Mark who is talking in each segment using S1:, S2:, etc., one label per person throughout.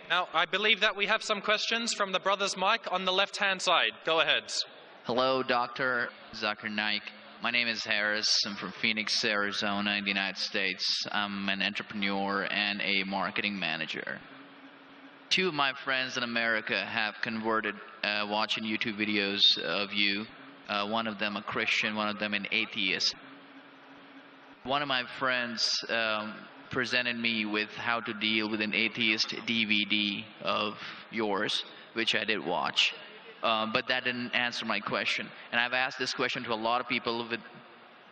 S1: Now, I believe that we have some questions from the brother's mic on the left-hand side. Go ahead.
S2: Hello, Dr. Zakir Naik. My name is Harris. I'm from Phoenix, Arizona, in the United States. I'm an entrepreneur and a marketing manager. Two of my friends in America have converted watching YouTube videos of you. One of them a Christian, one of them an atheist. One of my friends presented me with how to deal with an atheist DVD of yours, which I did watch. But that didn't answer my question. And I've asked this question to a lot of people with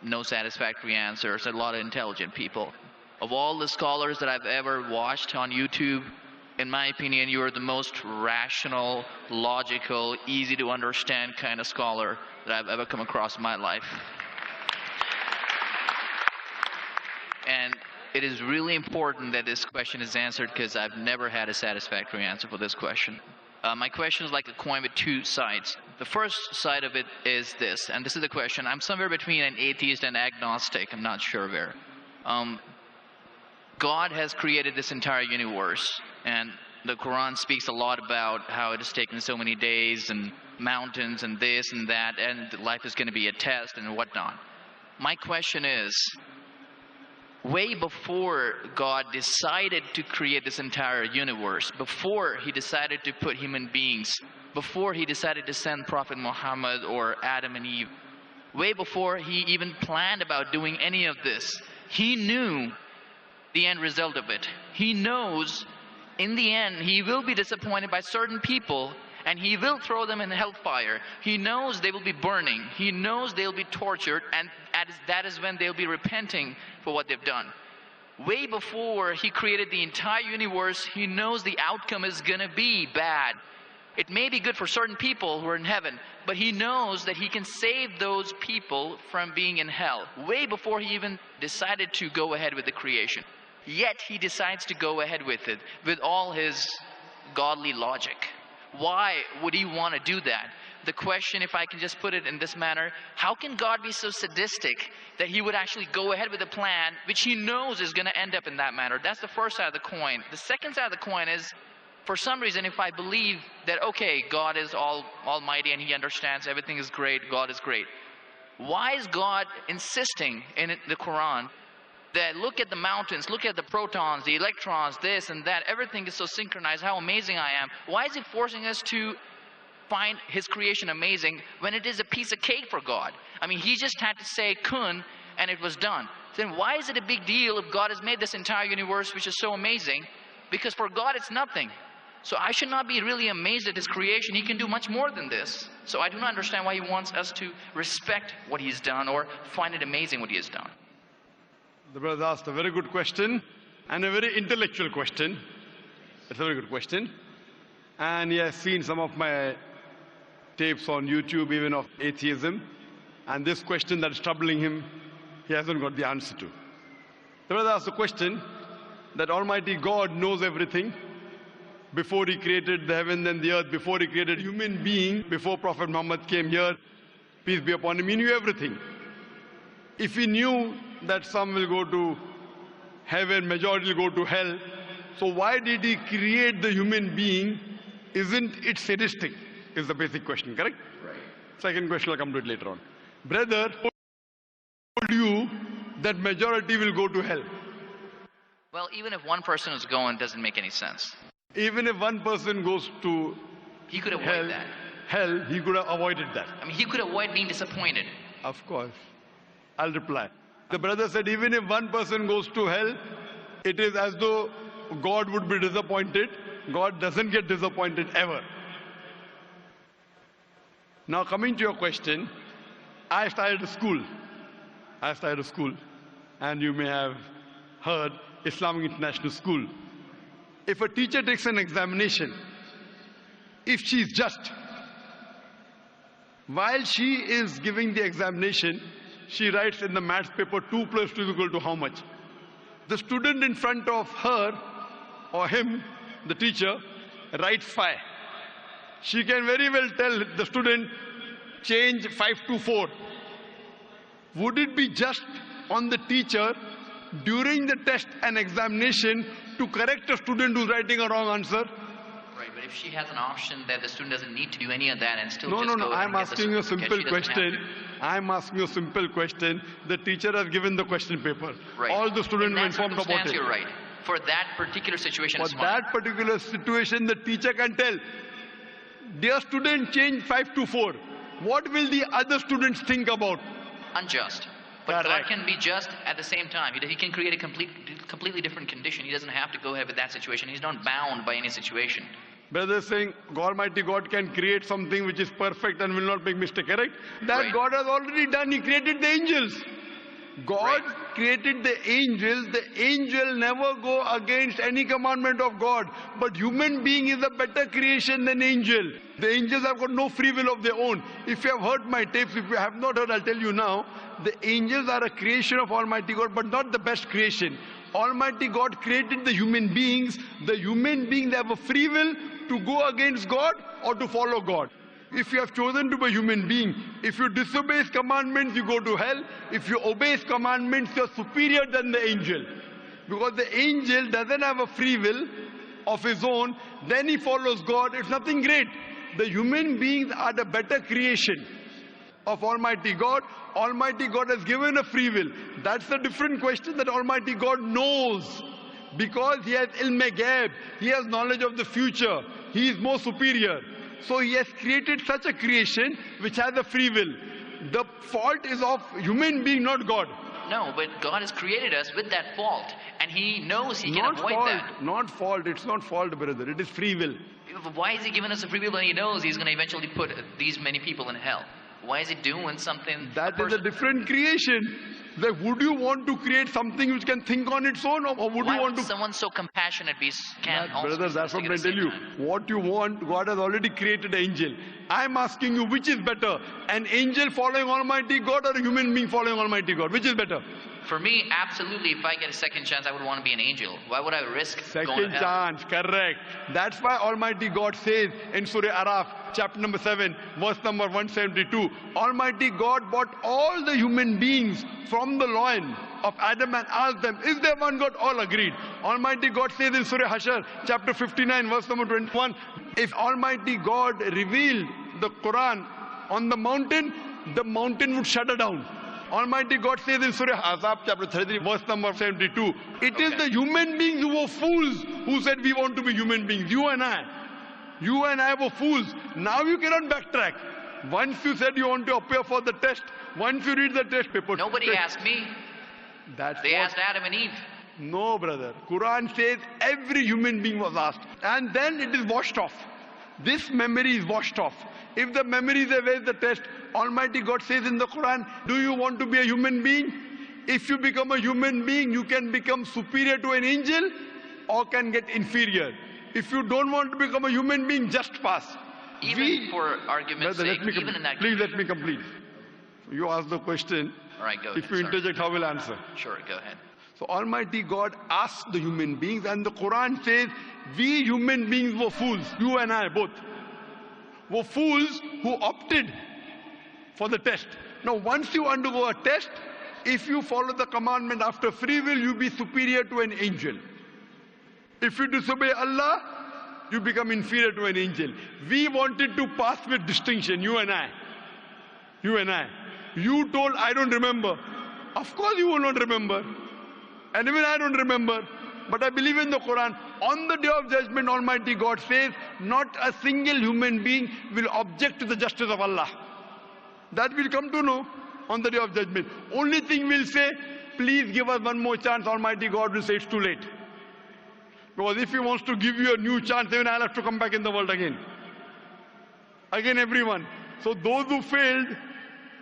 S2: no satisfactory answers, a lot of intelligent people. Of all the scholars that I've ever watched on YouTube, in my opinion, you are the most rational, logical, easy to understand kind of scholar that I've ever come across in my life. And it is really important that this question is answered because I've never had a satisfactory answer for this question. My question is like a coin with two sides. The first side of it is this, and this is the question. I'm somewhere between an atheist and agnostic. I'm not sure where. God has created this entire universe, and the Quran speaks a lot about how it has taken so many days and mountains and this and that, and life is going to be a test and whatnot. My question is, way before God decided to create this entire universe, before he decided to put human beings, before he decided to send Prophet Muhammad or Adam and Eve, way before he even planned about doing any of this, he knew the end result of it. He knows in the end he will be disappointed by certain people and he will throw them in hellfire. He knows they will be burning. He knows they'll be tortured, and that is when they'll be repenting for what they've done. Way before he created the entire universe, he knows the outcome is going to be bad. It may be good for certain people who are in heaven, but he knows that he can save those people from being in hell. Way before he even decided to go ahead with the creation. Yet he decides to go ahead with it, with all his godly logic. Why would he want to do that? The question, if I can just put it in this manner, how can God be so sadistic that he would actually go ahead with a plan which he knows is going to end up in that manner? That's the first side of the coin. The second side of the coin is, for some reason, if I believe that, okay, God is almighty and he understands everything is great, God is great, why is God insisting in the Quran that look at the mountains, look at the protons, the electrons, this and that, everything is so synchronized, how amazing I am? Why is he forcing us to find his creation amazing when it is a piece of cake for God? I mean, he just had to say kun and it was done. Then why is it a big deal if God has made this entire universe which is so amazing? Because for God it's nothing. So I should not be really amazed at his creation. He can do much more than this. So I do not understand why he wants us to respect what he's done or find it amazing what he has done.
S3: The brother asked a very good question and a very intellectual question. It's a very good question. And he has seen some of my tapes on YouTube, even of atheism. And this question that is troubling him, he hasn't got the answer to. The brother asked a question that Almighty God knows everything before he created the heaven and the earth, before he created human being, before Prophet Muhammad came here, peace be upon him, he knew everything. If he knew that some will go to heaven, majority will go to hell, so why did he create the human being? Isn't it sadistic? Is the basic question, correct? Right. Second question, I'll come to it later on. Brother told you that majority will go to hell.
S2: Well, even if one person is going, it doesn't make any sense.
S3: Even if one person goes to
S2: he could avoid
S3: hell, he could have avoided that.
S2: I mean, he could avoid being disappointed.
S3: Of course. I'll reply. The brother said, even if one person goes to hell, it is as though God would be disappointed. God doesn't get disappointed ever. Now coming to your question, I started a school. And you may have heard Islamic International School. If a teacher takes an examination, if she is just, while she is giving the examination, she writes in the maths paper 2 plus 2 is equal to how much? The student in front of her or him, the teacher, writes 5. She can very well tell the student, change 5 to 4. Would it be just on the teacher during the test and examination to correct a student who's writing a wrong answer?
S2: Right, but if she has an option that the student doesn't need to do any of that and still
S3: No,
S2: just
S3: no,
S2: go
S3: no.
S2: and
S3: I'm
S2: get the
S3: asking you a
S2: certificate,
S3: simple
S2: she doesn't have
S3: question.
S2: to.
S3: I'm asking you a simple question. The teacher has given the question paper.
S2: Right.
S3: All the students
S2: In
S3: were
S2: that
S3: informed about
S2: circumstance,
S3: it.
S2: you're right. For that particular situation,
S3: For
S2: it's fine.
S3: that particular situation, the teacher can tell, dear student, change 5 to 4. What will the other students think about?
S2: Unjust. But God
S3: Correct.
S2: can be just at the same time. He can create a completely different condition. He doesn't have to go ahead with that situation. He's not bound by any situation.
S3: Brother is saying Almighty God can create something which is perfect and will not make mistake, correct? That
S2: Right.
S3: God has already done. He created the angels. God created the angels. The angel never go against any commandment of God. But human being is a better creation than angel. The angels have got no free will of their own. If you have heard my tapes, if you have not heard, I'll tell you now. The angels are a creation of Almighty God, but not the best creation. Almighty God created the human beings. The human beings have a free will to go against God or to follow God. If you have chosen to be a human being, if you disobey His commandments, you go to hell. If you obey His commandments, you're superior than the angel. Because the angel doesn't have a free will of his own, then he follows God. It's nothing great. The human beings are the better creation of Almighty God. Almighty God has given a free will. That's a different question that Almighty God knows. Because He has ilm-e ghaib, He has knowledge of the future. He is more superior. So He has created such a creation which has a free will. The fault is of human being, not God.
S2: No, but God has created us with that fault. And He knows He can
S3: Not
S2: avoid
S3: fault,
S2: that.
S3: not fault. It's not fault, brother. It is free will.
S2: Why is He giving us a free will when He knows He's going to eventually put these many people in hell? Why is He doing something?
S3: That is a different creation. Like, would you want to create something which can think on its own, or would
S2: Why
S3: you want
S2: would
S3: to?
S2: someone so compassionate can also
S3: Brother,
S2: be
S3: that's what
S2: sadistic
S3: I
S2: at the
S3: tell
S2: same
S3: you.
S2: time?
S3: What you want, God has already created an angel. I'm asking you, which is better? An angel following Almighty God or a human being following Almighty God? Which is better?
S2: For me, absolutely, if I get a second chance, I would want to be an angel. Why would I risk going to
S3: Second
S2: hell?
S3: chance, correct. That's why Almighty God says in Surah Araf, chapter number 7, verse number 172, Almighty God brought all the human beings from the loin of Adam and asked them, is there one God? All agreed. Almighty God says in Surah Hashar, chapter 59, verse number 21, if Almighty God revealed the Quran on the mountain would shudder down. Almighty God says in Surah Ahzab, chapter 33, verse number 72, it is the human beings who were fools who said we want to be human beings. You and I. You and I were fools. Now you cannot backtrack. Once you said you want to appear for the test, once you read the test paper.
S2: Nobody asked me.
S3: That's
S2: They
S3: what,
S2: asked Adam and Eve.
S3: No, brother. Quran says every human being was asked. And then it is washed off. This memory is washed off. If the memory is away, the test, Almighty God says in the Quran, do you want to be a human being? If you become a human being, you can become superior to an angel or can get inferior. If you don't want to become a human being, just pass.
S2: Even for argument's
S3: Brother,
S2: sake, even in that
S3: please let me complete. You ask the question.
S2: All right, go ahead.
S3: If you
S2: sorry.
S3: interject, I will answer.
S2: Sure, go ahead.
S3: So Almighty God asked the human beings, and the Quran says, we human beings were fools, you and I both, were fools who opted for the test. Now once you undergo a test, if you follow the commandment after free will, you be superior to an angel. If you disobey Allah, you become inferior to an angel. We wanted to pass with distinction, you and I. You and I. You told, I don't remember. Of course you will not remember. And even I don't remember. But I believe in the Quran. On the day of judgment, Almighty God says, not a single human being will object to the justice of Allah. That we'll come to know on the day of judgment. Only thing we'll say, please give us one more chance. Almighty God will say it's too late. Because if He wants to give you a new chance, then I'll have to come back in the world again. Again, everyone. So those who failed,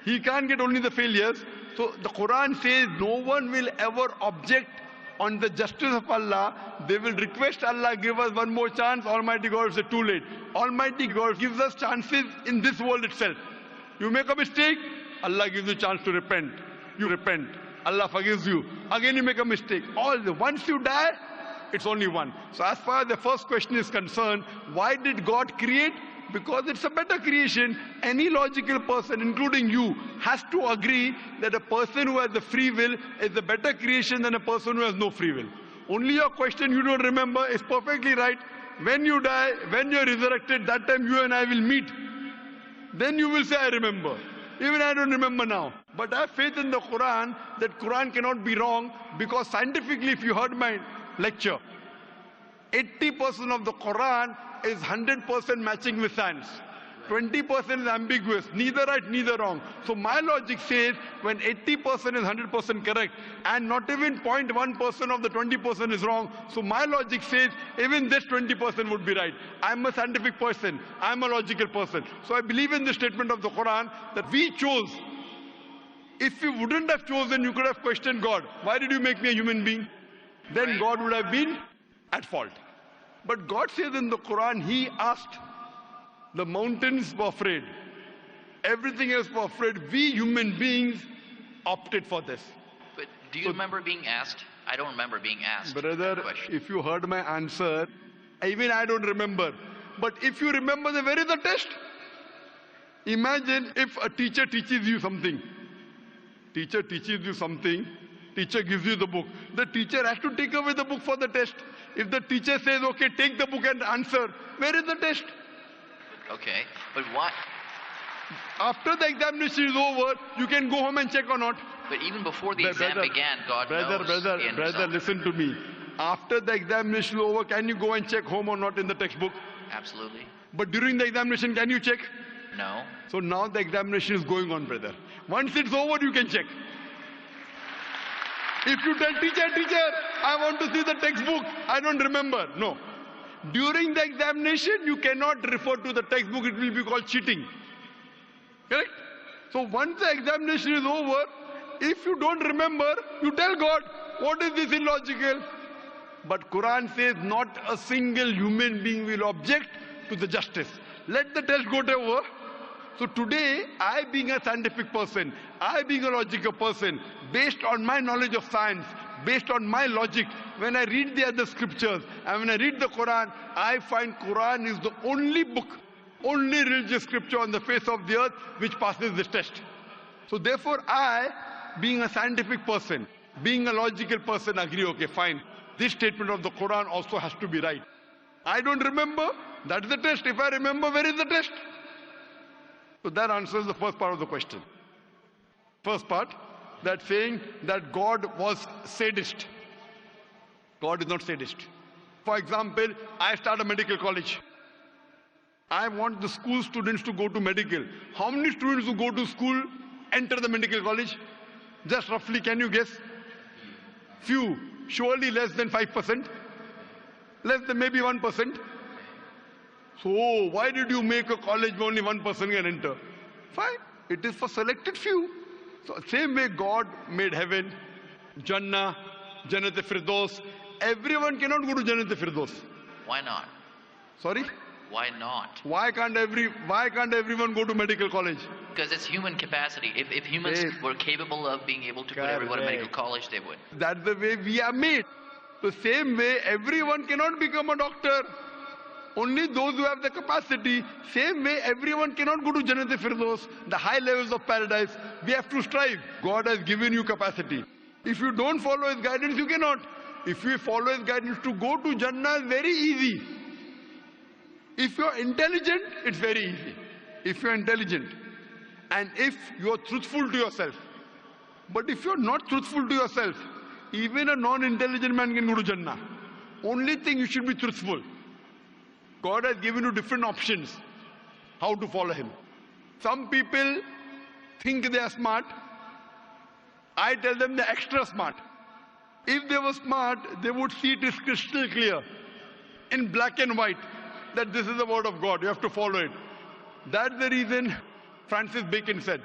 S3: He can't get only the failures. So the Quran says no one will ever object on the justice of Allah. They will request Allah, give us one more chance. Almighty God will say too late. Almighty God gives us chances in this world itself. You make a mistake, Allah gives you a chance to repent. You repent. Allah forgives you. Again you make a mistake. Once you die, it's only one. So as far as the first question is concerned, why did God create? Because it's a better creation. Any logical person, including you, has to agree that a person who has the free will is a better creation than a person who has no free will. Only your question you don't remember is perfectly right. when you die, when you're resurrected, that time you and I will meet. Then you will say, I remember. Even I don't remember now. But I have faith in the Quran that Quran cannot be wrong, because scientifically, if you heard my lecture, 80% of the Quran is 100% matching with science. 20% is ambiguous, neither right, neither wrong. So my logic says when 80% is 100% correct and not even 0.1% of the 20% is wrong, so my logic says even this 20% would be right. I'm a scientific person, I'm a logical person. So I believe in the statement of the Quran that we chose. If you wouldn't have chosen, you could have questioned God. Why did you make me a human being? Then God would have been at fault. But God says in the Quran, He asked. The mountains were afraid. Everything else was afraid. We human beings opted for this.
S2: But do you remember being asked? I don't remember being asked.
S3: Brother, if you heard my answer, even I don't remember. But if you remember, where is the test? Imagine if a teacher teaches you something. Teacher teaches you something. Teacher gives you the book. The teacher has to take away the book for the test. If the teacher says, okay, take the book and answer, where is the test?
S2: Okay, but why?
S3: After the examination is over, you can go home and check or not.
S2: But even before the exam began, God knows.
S3: Brother, listen to me. After the examination is over, can you go and check home or not in the textbook?
S2: Absolutely.
S3: But during the examination, can you check?
S2: No.
S3: So now the examination is going on, brother. Once it's over, you can check. If you tell teacher, I want to see the textbook, I don't remember. No. During the examination, you cannot refer to the textbook. It will be called cheating. Correct? So once the examination is over, if you don't remember, you tell God, what is this illogical? But Quran says not a single human being will object to the justice. Let the test go over. So today, I being a scientific person, I being a logical person, based on my knowledge of science, based on my logic, when I read the other scriptures and when I read the Quran, I find Quran is the only book, only religious scripture on the face of the earth which passes this test. So therefore I, being a scientific person, being a logical person, agree, okay, fine. This statement of the Quran also has to be right. I don't remember, that's the test. If I remember, where is the test? So that answers the first part of the question. First part, that saying that God was sadist. God is not sadist. For example, I start a medical college. I want the school students to go to medical. How many students who go to school enter the medical college? Just roughly, can you guess? Few. Surely less than 5%. Less than maybe 1%. So why did you make a college where only 1% can enter? Fine. It is for selected few. So same way God made heaven, Jannah, Jannat-e-Firdaus. Everyone cannot go to Jannat-e-Firdaus.
S2: Why not?
S3: Sorry?
S2: Why not?
S3: Why can't everyone go to medical college?
S2: Because it's human capacity. If humans were capable of being able to put everyone in medical college, they would.
S3: That's the way we are made. The same way, everyone cannot become a doctor. Only those who have the capacity. Same way, everyone cannot go to Jannat-e-Firdaus, the high levels of paradise. We have to strive. God has given you capacity. If you don't follow His guidance, you cannot. If you follow His guidance, to go to Jannah is very easy. If you are intelligent, it's very easy. If you are intelligent and if you are truthful to yourself. But if you are not truthful to yourself, even a non-intelligent man can go to Jannah. Only thing, you should be truthful. God has given you different options how to follow Him. Some people think they are smart. I tell them they're extra smart. If they were smart, they would see it is crystal clear, in black and white, that this is the word of God. You have to follow it. That's the reason Francis Bacon said,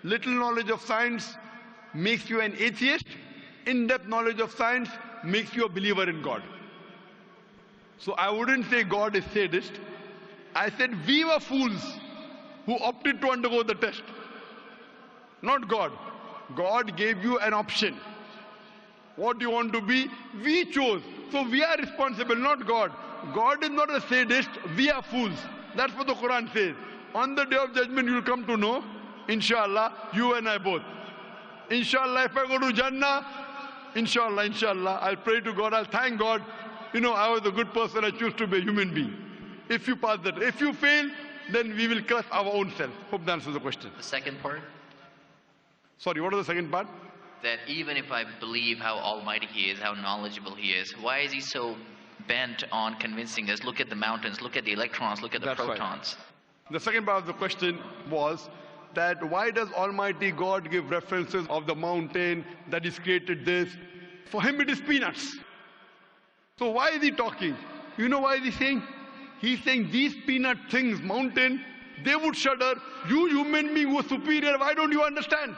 S3: little knowledge of science makes you an atheist. In-depth knowledge of science makes you a believer in God. So I wouldn't say God is sadist. I said we were fools who opted to undergo the test. Not God. God gave you an option. What do you want to be? We chose. So we are responsible, not God. God is not a sadist. We are fools. That's what the Quran says. On the day of judgment, you will come to know, inshallah, you and I both. Inshallah, if I go to Jannah, inshallah, I'll pray to God, I'll thank God I was a good person, I choose to be a human being. If you pass that, if you fail, then we will curse our own self. Hope that answers the question.
S2: The second part,
S3: Sorry, what was the second part?
S2: that even if I believe how almighty he is, how knowledgeable he is, why is he so bent on convincing us, look at the mountains, look at the electrons, look at the
S3: That's right.
S2: protons?
S3: The second part of the question was that why does Almighty God give references of the mountain that He's created this? For Him it is peanuts. So why is He talking? You know why is He saying? He's saying these peanut things, mountain, they would shudder. You human being who are superior, why don't you understand?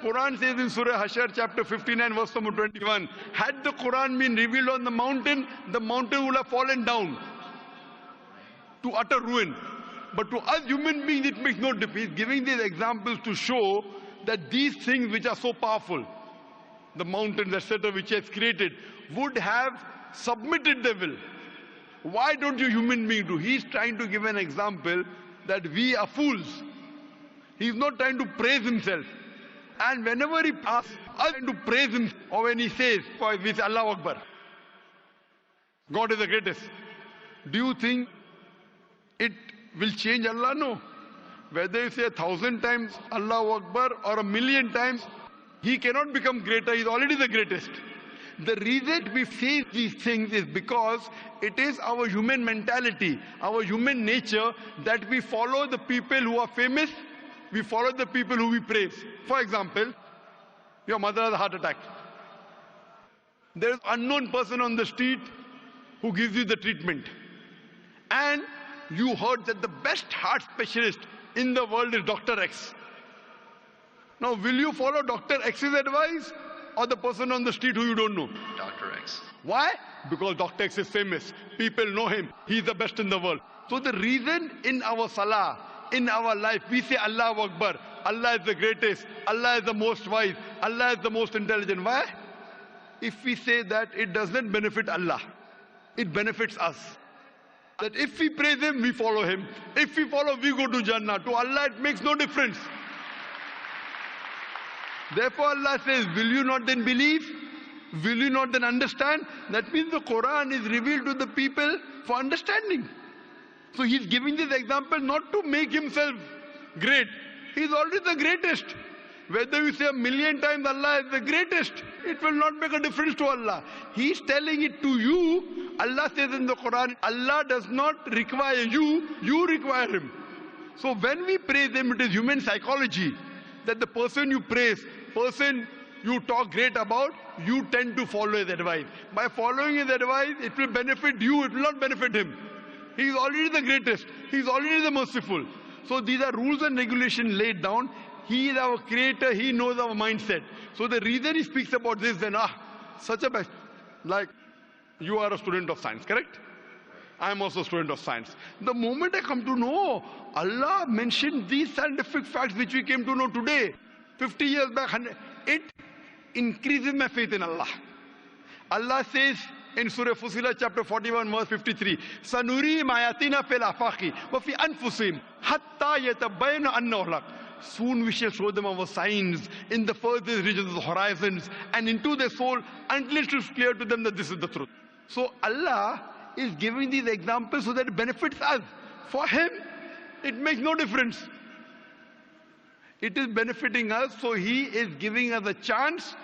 S3: Quran says in Surah Hashar chapter 59 verse number 21, had the Quran been revealed on the mountain would have fallen down to utter ruin. But to us human beings, it makes no difference. He's giving these examples to show that these things which are so powerful, the mountains, etc., which He has created, would have submitted their will. Why don't you human beings do? He's trying to give an example that we are fools. He's not trying to praise Himself. And whenever He asks us to praise Him, or when He says, we say Allahu Akbar, God is the greatest. Do you think it will change Allah? No. Whether you say 1,000 times Allahu Akbar or 1,000,000 times, He cannot become greater. He's already the greatest. The reason we say these things is because it is our human mentality, our human nature, that we follow the people who are famous, we follow the people who we praise. For example, your mother has a heart attack. There is an unknown person on the street who gives you the treatment. And you heard that the best heart specialist in the world is Dr. X. Now, will you follow Dr. X's advice or the person on the street who you don't know?
S2: Dr. X.
S3: Why? Because Dr. X is famous. People know him. He's the best in the world. So the reason in our salah, in our life, we say Allahu Akbar, Allah is the greatest, Allah is the most wise, Allah is the most intelligent. Why? If we say that, it doesn't benefit Allah. It benefits us. That if we praise Him, we follow Him. If we follow, we go to Jannah. To Allah, it makes no difference. Therefore, Allah says, will you not then believe? Will you not then understand? That means the Quran is revealed to the people for understanding. So He's giving this example not to make Himself great. He's already the greatest. Whether you say 1,000,000 times Allah is the greatest, it will not make a difference to Allah. He's telling it to you. Allah says in the Quran, Allah does not require you, you require Him. So when we praise Him, it is human psychology that the person you praise, person you talk great about, you tend to follow His advice. By following His advice, it will benefit you, it will not benefit Him. He is already the greatest. He is already the merciful. So these are rules and regulations laid down. He is our creator. He knows our mindset. So the reason He speaks about this, then, such a best, like you are a student of science, correct? I am also a student of science. The moment I come to know, Allah mentioned these scientific facts which we came to know today, 50 years back, it increases my faith in Allah. Allah says in Surah Fussilat chapter 41 verse 53, Sanuri mayatina fil afaqi wa fi anfusihim hatta yatabayyana annahu al-haq. Soon we shall show them our signs in the furthest regions of the horizons and into their soul until it is clear to them that this is the truth. So Allah is giving these examples so that it benefits us. For Him, it makes no difference. It is benefiting us, so He is giving us a chance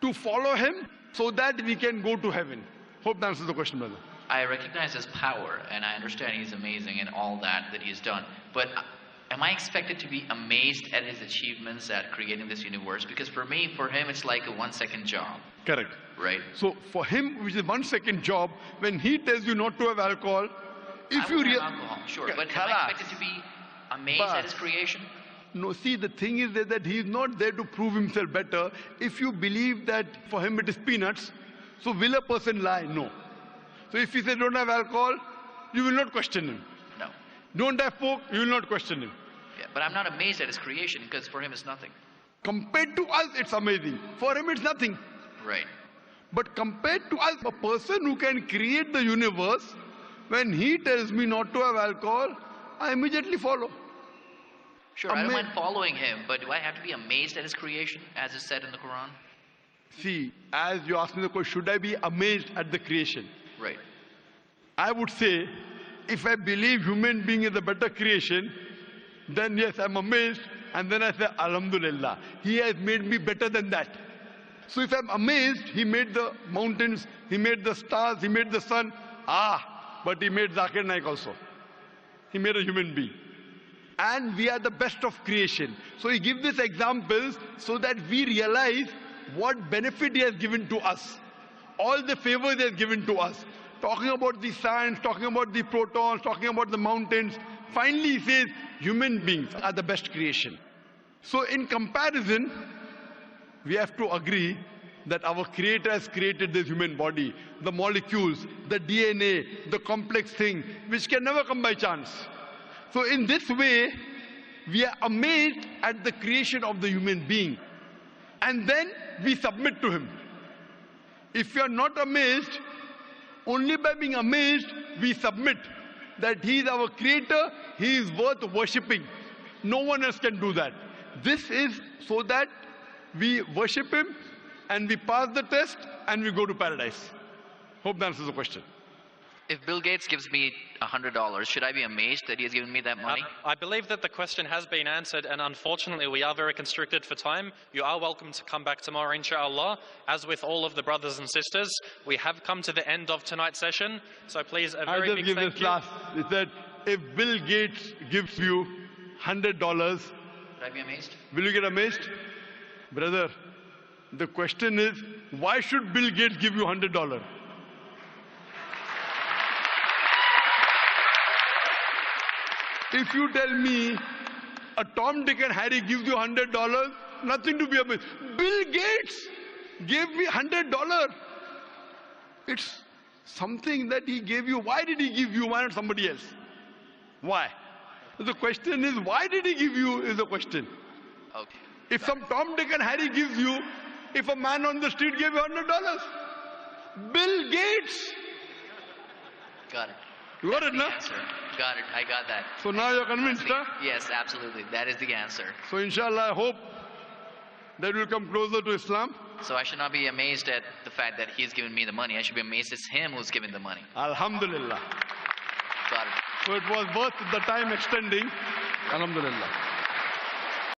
S3: to follow Him so that we can go to heaven. Hope that answers the question, brother.
S2: I recognize His power, and I understand He's amazing in all that He's done. But am I expected to be amazed at His achievements at creating this universe? Because for Him, it's like a 1-second job.
S3: Correct.
S2: Right?
S3: So for Him, which is 1-second job, when He tells you not to have alcohol, if
S2: I
S3: you
S2: won't have alcohol, sure. But am I expected to be amazed at His creation?
S3: No, see, the thing is that He is not there to prove Himself better. If you believe that for Him it is peanuts, so will a person lie? No. So if He says don't have alcohol, you will not question Him.
S2: No.
S3: Don't have pork, you will not question Him.
S2: Yeah, but I'm not amazed at His creation because for Him it's nothing.
S3: Compared to us, it's amazing. For Him, it's nothing.
S2: Right.
S3: But compared to us, a person who can create the universe, when He tells me not to have alcohol, I immediately follow.
S2: Sure, I don't mind following Him, but do I have to be amazed at His creation, as is said in the Quran?
S3: See, as you asked me the question, should I be amazed at the creation?
S2: Right.
S3: I would say, if I believe human being is a better creation, then yes, I'm amazed. And then I say, Alhamdulillah, He has made me better than that. So if I'm amazed, He made the mountains, He made the stars, He made the sun. But He made Zakir Naik also. He made a human being. And we are the best of creation. So He gives these examples so that we realize what benefit He has given to us. All the favors He has given to us. Talking about the science, talking about the protons, talking about the mountains. Finally He says, human beings are the best creation. So in comparison, we have to agree that our Creator has created this human body, the molecules, the DNA, the complex thing, which can never come by chance. So in this way, we are amazed at the creation of the human being. And then we submit to Him. If we are not amazed, only by being amazed, we submit that He is our Creator, He is worth worshipping. No one else can do that. This is so that we worship Him and we pass the test and we go to paradise. Hope that answers the question.
S2: If Bill Gates gives me $100, should I be amazed that he has given me that money?
S1: I believe that the question has been answered, and unfortunately we are very constricted for time. You are welcome to come back tomorrow, inshallah. As with all of the brothers and sisters, we have come to the end of tonight's session, so please a very big thank you.
S3: He said, if Bill Gates gives you $100,
S2: Should I be amazed?
S3: will you get amazed? Brother, the question is, why should Bill Gates give you $100? If you tell me a Tom, Dick and Harry gives you $100, nothing to be amazed. Bill Gates gave me $100. It's something that he gave you. Why did he give you? Why not somebody else? Why? The question is, why did he give you is the question.
S2: Okay.
S3: If some Tom, Dick and Harry gives you, if a man on the street gave you $100, Bill Gates.
S2: Got it.
S3: You got it, no?
S2: Answer. Got it. I got that.
S3: So now you're convinced, huh?
S2: Yes, absolutely. That is the answer.
S3: So inshallah, I hope that we'll come closer to Islam.
S2: So I should not be amazed at the fact that he's given me the money. I should be amazed it's him who's giving the money.
S3: Alhamdulillah.
S2: Got it.
S3: So it was worth the time extending. Alhamdulillah.